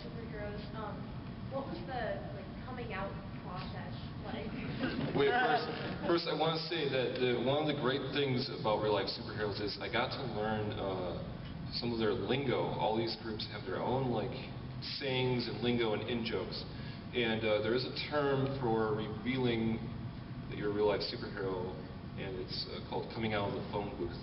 superheroes, what was the coming out process like? Wait, first I want to say that one of the great things about real life superheroes is I got to learn some of their lingo. All these groups have their own sayings and lingo and in-jokes. And there is a term for revealing that you're a real life superhero, and it's called coming out of the phone booth.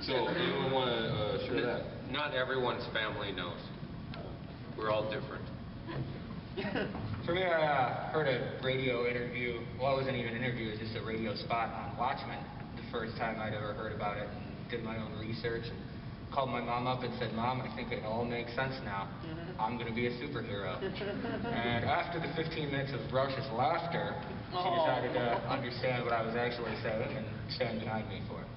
So, anyone want to share that? Not everyone's family knows. We're all different. For me, I heard a radio interview. Well, it wasn't even an interview, it was just a radio spot on Watchmen. The first time I'd ever heard about it, and did my own research, and called my mom up and said, "Mom, I think it all makes sense now. I'm going to be a superhero." And after the 15 minutes of raucous laughter, she decided to understand what I was actually saying and stand behind me for it.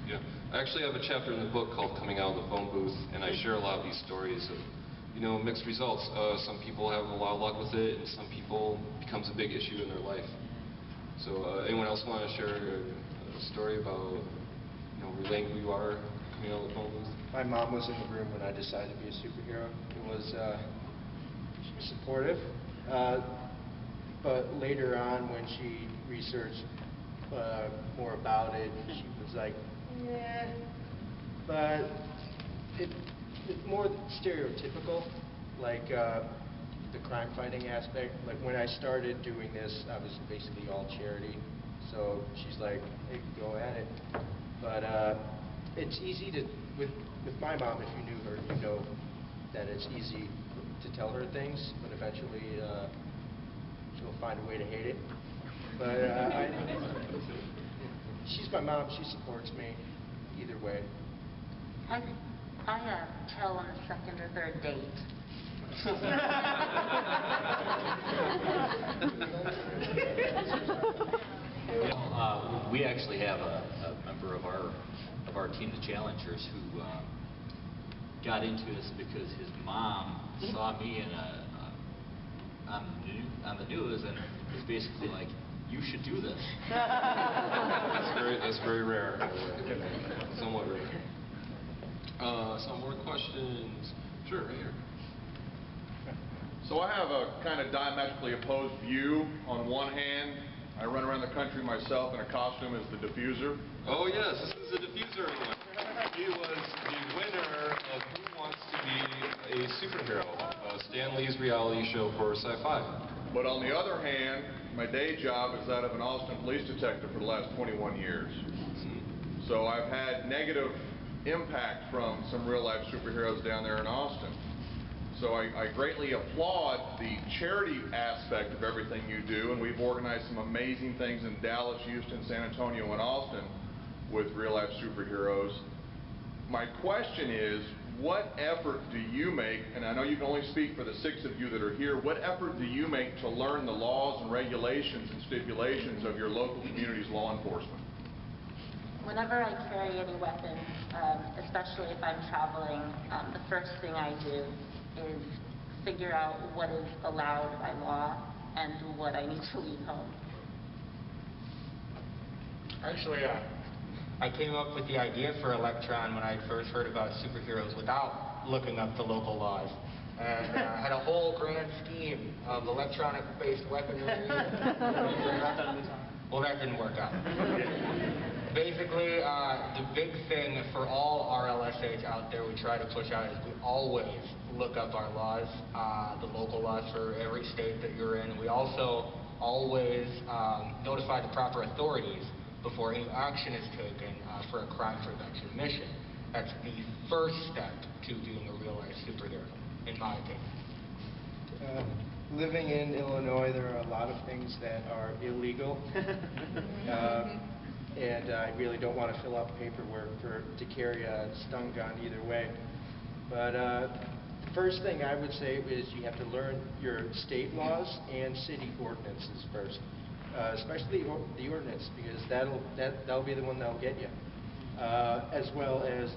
Yeah, I actually have a chapter in the book called Coming Out of the Phone Booth, and I share a lot of these stories of, mixed results. Some people have a lot of luck with it, and some people it becomes a big issue in their life. So, anyone else want to share a story about, relaying who you are coming out of the phone booth? My mom was in the room when I decided to be a superhero. It was she was supportive, but later on when she researched more about it, she was like, "Yeah," but it's more stereotypical, like the crime fighting aspect. Like when I started doing this, I was basically all charity, so she's like, "Hey, go at it." But it's easy to, with my mom, if you knew her, you know that it's easy to tell her things, but eventually she'll find a way to hate it. But she's my mom, she supports me either way. I tell on the second or third date. We actually have a member of our team, the Challengers, who got into this because his mom saw me in on the news and was basically like, "You should do this." That's very rare. Somewhat rare. Some more questions? Sure, right here. So I have a kind of diametrically opposed view. On one hand, I run around the country myself in a costume as the diffuser. Oh yes, this is the diffuser. He was the winner of Who Wants to Be a Superhero, Stan Lee's reality show for Sci-Fi. But on the other hand, my day job is that of an Austin police detective for the last 21 years. So I've had negative impact from some real-life superheroes down there in Austin. So I greatly applaud the charity aspect of everything you do, and we've organized some amazing things in Dallas, Houston, San Antonio, and Austin with real-life superheroes. My question is, what effort do you make, and I know you can only speak for the 6 of you that are here, what effort do you make to learn the laws and regulations and stipulations of your local community's law enforcement? Whenever I carry any weapons, especially if I'm traveling, the first thing I do is figure out what is allowed by law and what I need to leave home. Actually, I came up with the idea for Electron when I first heard about superheroes without looking up the local laws. And I had a whole grand scheme of electronic-based weaponry. Well, that didn't work out. Basically, the big thing for all RLSH out there we try to push out is we always look up our laws, the local laws for every state that you're in. We also always notify the proper authorities before any action is taken for a crime prevention mission. That's the first step to being a real-life superhero, in my opinion. Living in Illinois, there are a lot of things that are illegal. And I really don't want to fill out paperwork to carry a stun gun either way. But the first thing I would say is you have to learn your state laws and city ordinances first, especially the ordinance, because that'll be the one that'll get you. As well as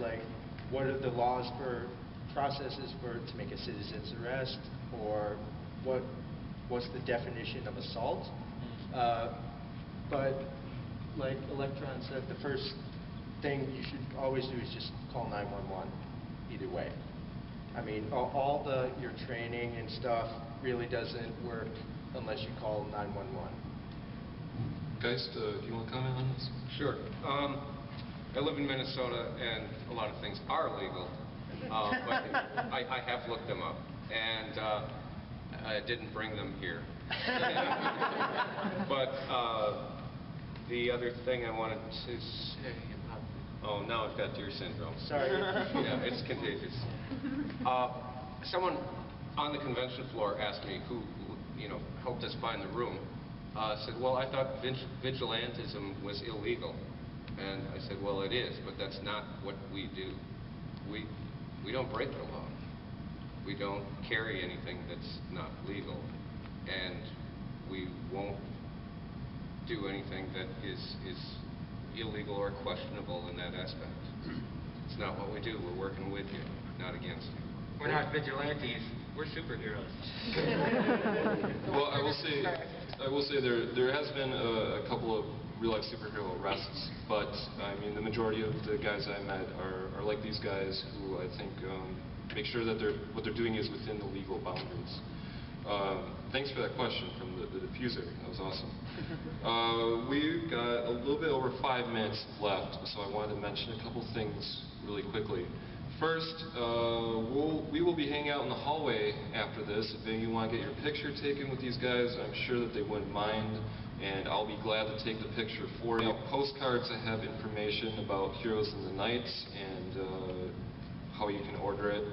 what are the laws for processes to make a citizen's arrest, or what's the definition of assault. But like Electron said, the first thing you should always do is just call 911, either way. I mean, all your training and stuff really doesn't work unless you call 911. Guys, do you want to comment on this? Sure. I live in Minnesota, and a lot of things are legal, but I have looked them up, and I didn't bring them here. But the other thing I wanted to say about... Oh, now I've got deer syndrome. Sorry. Yeah, it's contagious. Someone on the convention floor asked me who helped us find the room. Said, well, I thought vigilantism was illegal. And I said, well, it is, but that's not what we do. We don't break the law. We don't carry anything that's not legal. And we won't do anything that is illegal or questionable in that aspect. It's not what we do. We're working with you, not against you. We're not vigilantes. We're superheroes. Well, I will say there has been a couple of real-life superhero arrests, but I mean the majority of the guys I met are like these guys who I think make sure that what they're doing is within the legal boundaries. Thanks for that question from the diffuser. That was awesome. We've got a little bit over 5 minutes left, so I wanted to mention a couple things really quickly. First, we will be hanging out in the hallway after this. If any of you want to get your picture taken with these guys, I'm sure that they wouldn't mind, and I'll be glad to take the picture for you. Postcards that have information about Heroes in the Night and how you can order it.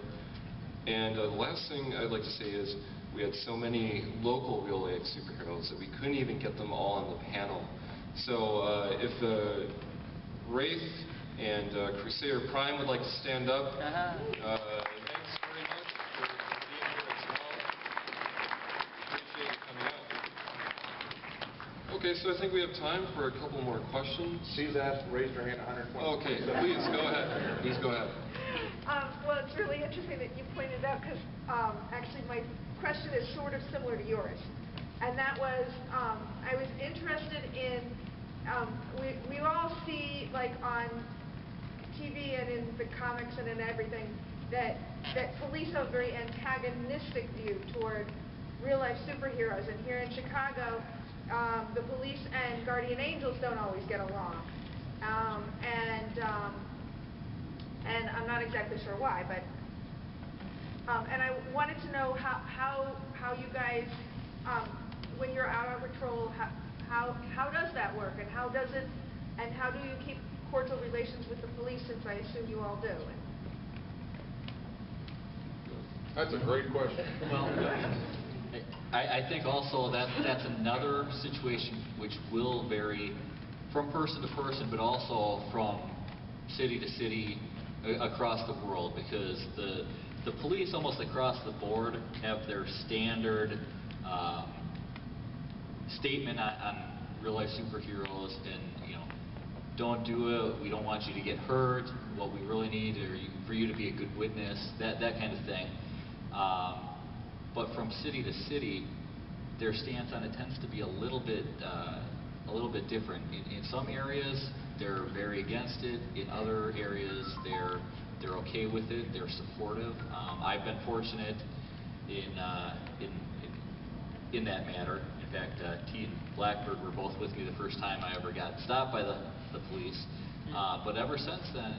And the last thing I'd like to say is we had so many local real-life superheroes that we couldn't even get them all on the panel. So if Wraith and Crusader Prime would like to stand up. Thanks very much for being here as well. Appreciate you coming out. Okay, so I think we have time for a couple more questions. She's asked, raised her hand 120. Okay, please go ahead. Please go ahead. Well, it's really interesting that you pointed out because actually my question is sort of similar to yours. And that was, I was interested in, we all see like on TV and in the comics and in everything that police have a very antagonistic view toward real-life superheroes. And here in Chicago, the police and guardian angels don't always get along. And I'm not exactly sure why, but and I wanted to know how you guys, when you're out on patrol, how does that work, and how do you keep cordial relations with the police, since I assume you all do? That's a great question. Well, I think also that's another situation which will vary from person to person, but also from city to city across the world, because the police almost across the board have their standard statement on real-life superheroes, and don't do it, we don't want you to get hurt, what we really need for you to be a good witness, that kind of thing. But from city to city, their stance on it tends to be a little bit different. In some areas, they're very against it. In other areas, they're okay with it. They're supportive. I've been fortunate in that matter. In fact, T and Blackbird were both with me the first time I ever got stopped by the police. But ever since then,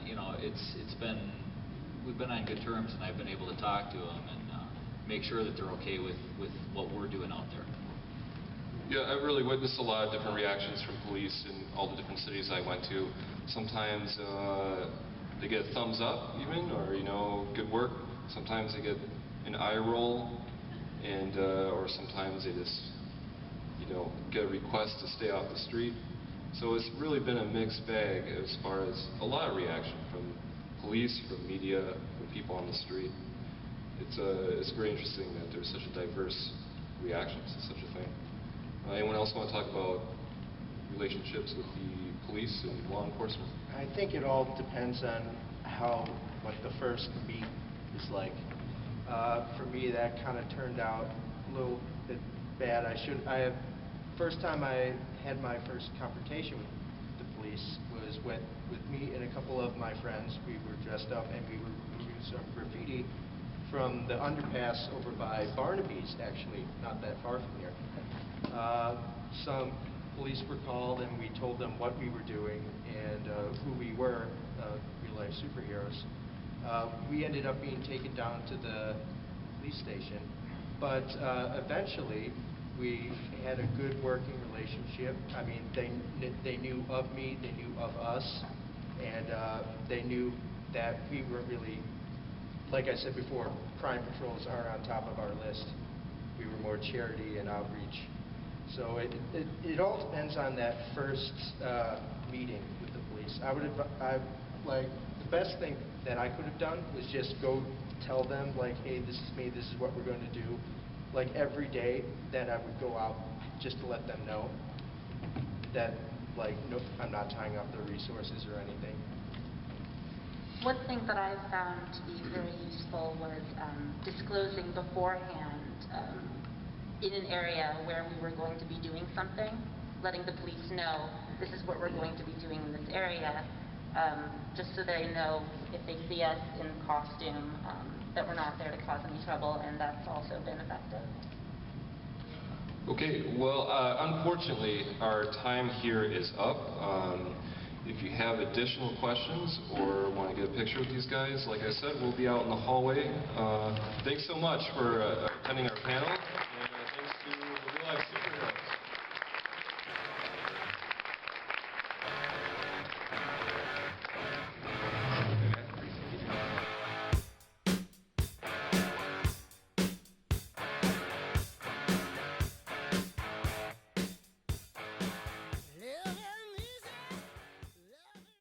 we've been on good terms, and I've been able to talk to them and make sure that they're okay with what we're doing out there. Yeah, I've really witnessed a lot of different reactions from police in all the different cities I went to. Sometimes they get a thumbs up even, or good work. Sometimes they get an eye roll, and or sometimes they just get a request to stay off the street. So it's really been a mixed bag as far as a lot of reaction from police, from media, from people on the street. It's very interesting that there's such a diverse reaction to such a thing. Anyone else want to talk about relationships with the police and law enforcement? I think it all depends on what the first meet is like. For me, that kind of turned out a little bit bad. First time I had my first confrontation with police was went with me and a couple of my friends. We were dressed up and we were removing some graffiti from the underpass over by Barnaby's, actually, not that far from here. Some police were called and we told them what we were doing and who we were, real-life superheroes. We ended up being taken down to the police station, but eventually we had a good working relationship. I mean, they knew of me, they knew of us, and they knew that we were really, like I said before, crime patrols are on top of our list. We were more charity and outreach. So it all depends on that first meeting with the police. Like, the best thing that I could have done was just go tell them, like, hey, this is me, this is what we're going to do. Like, every day that I would go out just to let them know that, like, nope, I'm not tying up their resources or anything. One thing that I found to be very useful was disclosing beforehand in an area where we were going to be doing something, letting the police know this is what we're going to be doing in this area, just so they know if they see us in costume that we're not there to cause any trouble, and that's also been effective. Okay, well, unfortunately, our time here is up. If you have additional questions or want to get a picture with these guys, like I said, we'll be out in the hallway. Thanks so much for attending our panel.